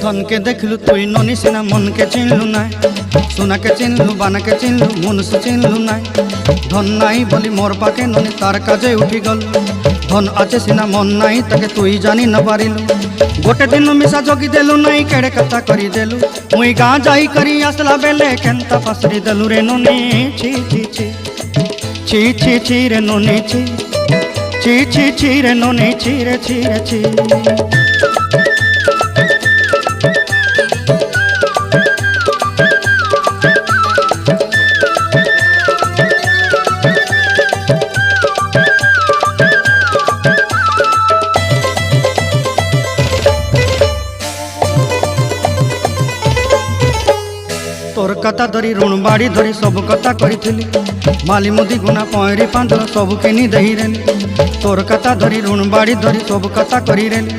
धन के देखलु तुई ननी सिना मन के चिन्हलु ना सोना के चिन्हलु बाना के चिन्हलु मनुष्य चिन्हलु ना धन नाई बोली मोर पाके ननी तार काजे उठी गल धन आचे सिना मन नाई ताके तुई जानी न पारिलु गोटे दिन मिसा जगी देलु नाई केड़े कथा करी देलु मुई गाँ जाई करी आसला बेले केंता पासरी देलु रे ननी छी छी छी छी छी छी रे ननी छी छी छी छी रे ननी छी रे छी रे छी। तोर कथा धरी ऋण बाड़ी धरी सब कथा करी माली मुदी गुना पहरी पांदर सब किनी दही रेली तोर कथा धरी ऋण बाड़ी धरी सब कथा करी रेली।